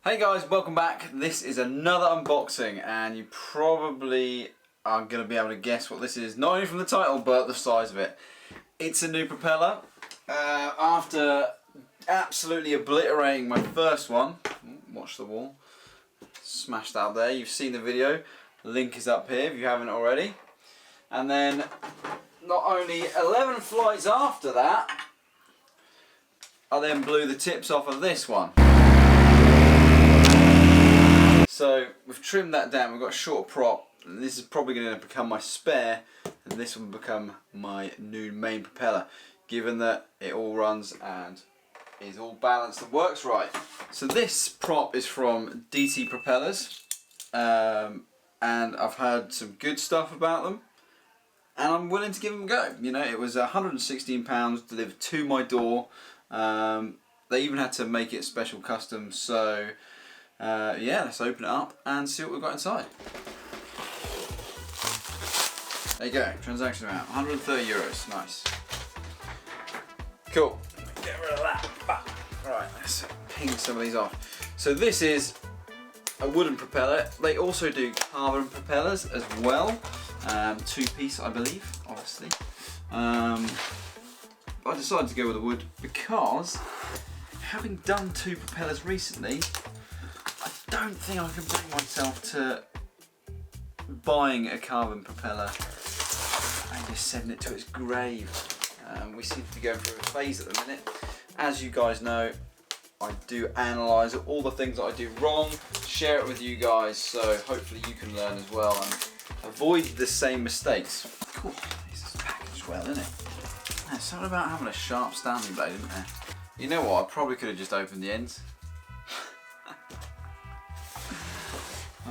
Hey guys, welcome back. This is another unboxing and you probably are going to be able to guess what this is, not only from the title but the size of it. It's a new propeller. After absolutely obliterating my first one, watch the wall, smashed out there, you've seen the video, link is up here if you haven't already. And then not only 11 flights after that, I then blew the tips off of this one. So we've trimmed that down, we've got a short prop, and this is probably going to become my spare, and this will become my new main propeller, given that it all runs and is all balanced and works right. So this prop is from DT Propellers, and I've heard some good stuff about them, and I'm willing to give them a go. You know, it was £116 delivered to my door. They even had to make it special custom, so yeah, let's open it up and see what we've got inside. There you go, transaction amount, €130, nice. Cool, get rid of that. Right, let's ping some of these off. So this is a wooden propeller. They also do carbon propellers as well, two-piece I believe, obviously. I decided to go with the wood because, having done two propellers recently, I don't think I can bring myself to buying a carbon propeller and just sending it to its grave. We seem to be going through a phase at the minute. As you guys know, I do analyse all the things that I do wrong, share it with you guys, so hopefully you can learn as well and avoid the same mistakes. Cool, this is packaged well, isn't it? There's something about having a sharp standing blade, isn't there? You know what, I probably could have just opened the ends.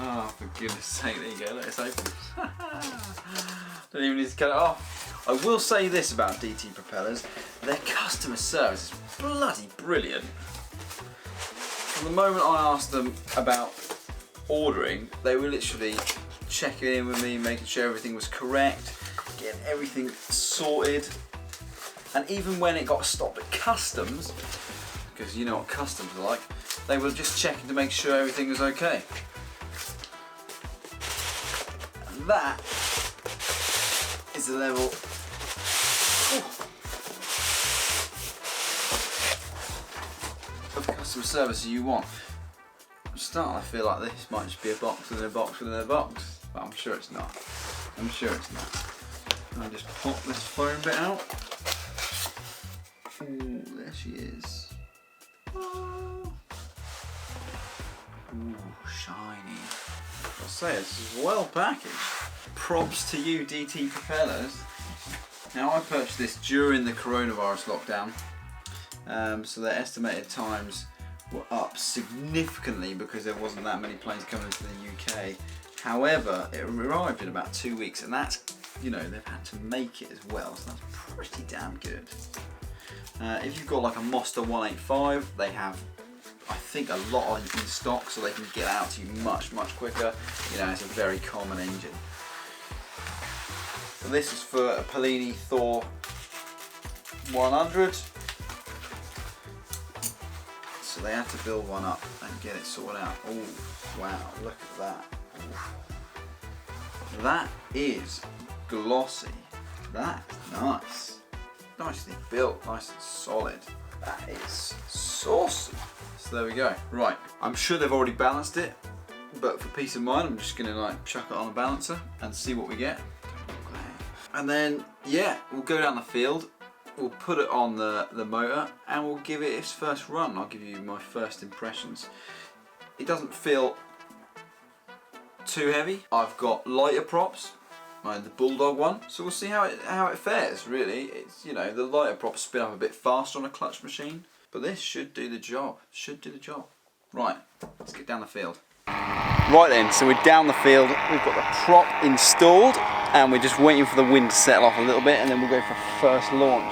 Oh, for goodness sake, there you go, let's open it. Don't even need to cut it off. I will say this about DT Propellers, their customer service is bloody brilliant. From the moment I asked them about ordering, they were literally checking in with me, making sure everything was correct, getting everything sorted. And even when it got stopped at customs, because you know what customs are like, they were just checking to make sure everything was okay. And that is the level of customer service you want. I'm starting to feel like this might just be a box within a box within a box, but I'm sure it's not. I'm sure it's not. I'll just pop this foam bit out. Ooh, there she is. Oh. Ooh, shiny. I'll say this is well packaged. Props to you, DT Propellers. Now I purchased this during the coronavirus lockdown, so their estimated times were up significantly because there wasn't that many planes coming into the UK. However, it arrived in about 2 weeks, and that's, you know, they've had to make it as well, so that's pretty damn good. If you've got like a Monster 185, they have, I think, a lot in stock, so they can get out to you much quicker. You know, it's a very common engine. So this is for a Polini Thor 100. So they had to build one up and get it sorted out. Oh wow, look at that. Ooh. That is glossy. That's nice. Nicely built, nice and solid. That is saucy. So there we go. Right, I'm sure they've already balanced it, but for peace of mind, I'm just gonna like chuck it on a balancer and see what we get. And then, yeah, we'll go down the field, we'll put it on the motor, and we'll give it its first run. I'll give you my first impressions. It doesn't feel too heavy. I've got lighter props, the Bulldog one, so we'll see how it fares. Really, it's, you know, the lighter props spin up a bit faster on a clutch machine, but this should do the job. Right, let's get down the field. Right then, so we're down the field. We've got the prop installed, and we're just waiting for the wind to settle off a little bit, and then we'll go for first launch.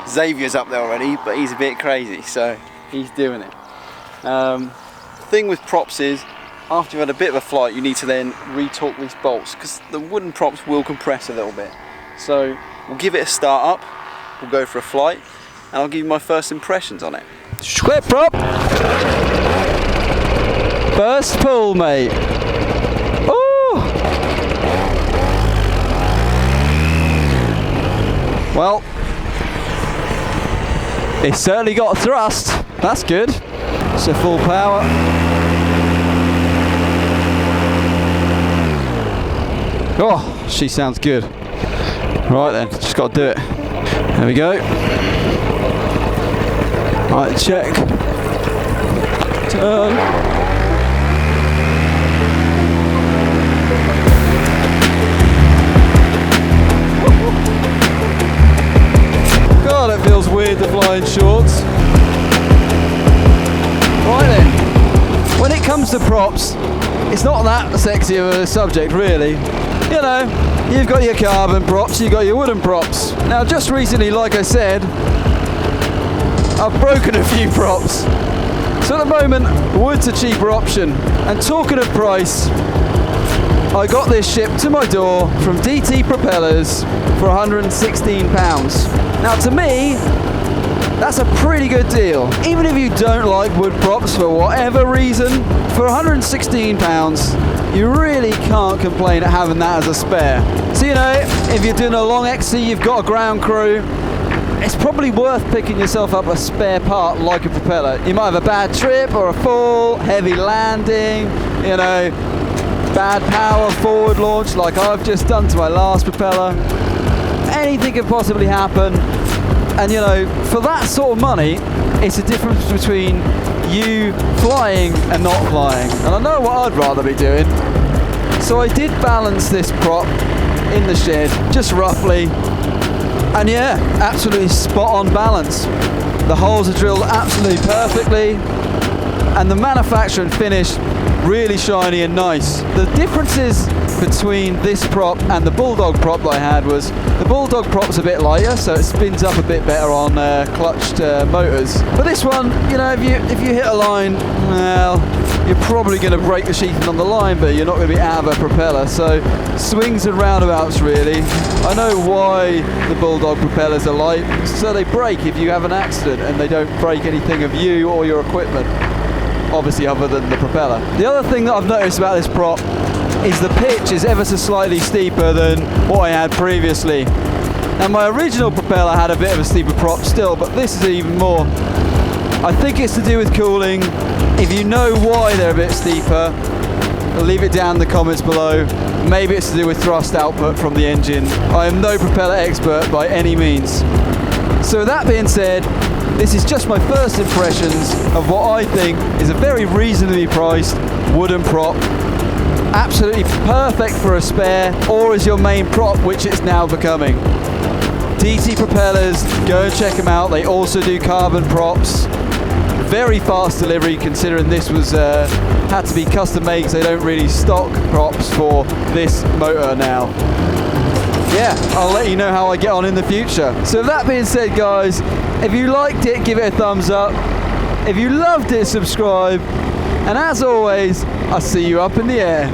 Xavier's up there already, but he's a bit crazy, so he's doing it. The thing with props is, after you've had a bit of a flight, you need to then re-torque these bolts, because the wooden props will compress a little bit. So we'll give it a start up, we'll go for a flight, and I'll give you my first impressions on it. Square prop! First pull, mate. Ooh. Well, it's certainly got a thrust. That's good. So full power. Oh, she sounds good. Right then, just got to do it. There we go. Right, check. Turn. God, it feels weird to fly in shorts. Right then, when it comes to props, it's not that sexy of a subject really. You know, you've got your carbon props, you've got your wooden props. Now just recently, like I said, I've broken a few props. So at the moment, wood's a cheaper option. And talking of price, I got this shipped to my door from DT Propellers for £116. Now to me, that's a pretty good deal. Even if you don't like wood props for whatever reason, for £116, you really can't complain at having that as a spare. So you know, if you're doing a long XC, you've got a ground crew, it's probably worth picking yourself up a spare part like a propeller. You might have a bad trip or a fall, heavy landing, you know, bad power forward launch like I've just done to my last propeller. Anything can possibly happen. And you know, for that sort of money, it's a difference between you flying and not flying. And I know what I'd rather be doing. So I did balance this prop in the shed, just roughly. And yeah, absolutely spot on balance. The holes are drilled absolutely perfectly. And the manufacture and finish really shiny and nice. The differences between this prop and the Bulldog prop that I had was the Bulldog prop's a bit lighter, so it spins up a bit better on clutched motors. But this one, you know, if you hit a line, well, you're probably going to break the sheathing on the line, but you're not going to be out of a propeller. So swings and roundabouts really. I know why the Bulldog propellers are light, so they break if you have an accident, and they don't break anything of you or your equipment, obviously other than the propeller. The other thing that I've noticed about this prop is the pitch is ever so slightly steeper than what I had previously. Now my original propeller had a bit of a steeper prop still, but this is even more. I think it's to do with cooling. If you know why they're a bit steeper, leave it down in the comments below. Maybe it's to do with thrust output from the engine. I am no propeller expert by any means. So with that being said, this is just my first impressions of what I think is a very reasonably priced wooden prop. Absolutely perfect for a spare or as your main prop, which it's now becoming. DT Propellers, go and check them out. They also do carbon props. Very fast delivery considering this was had to be custom made because they don't really stock props for this motor now. Yeah, I'll let you know how I get on in the future. So with that being said guys, if you liked it, give it a thumbs up. If you loved it, subscribe. And as always, I'll see you up in the air.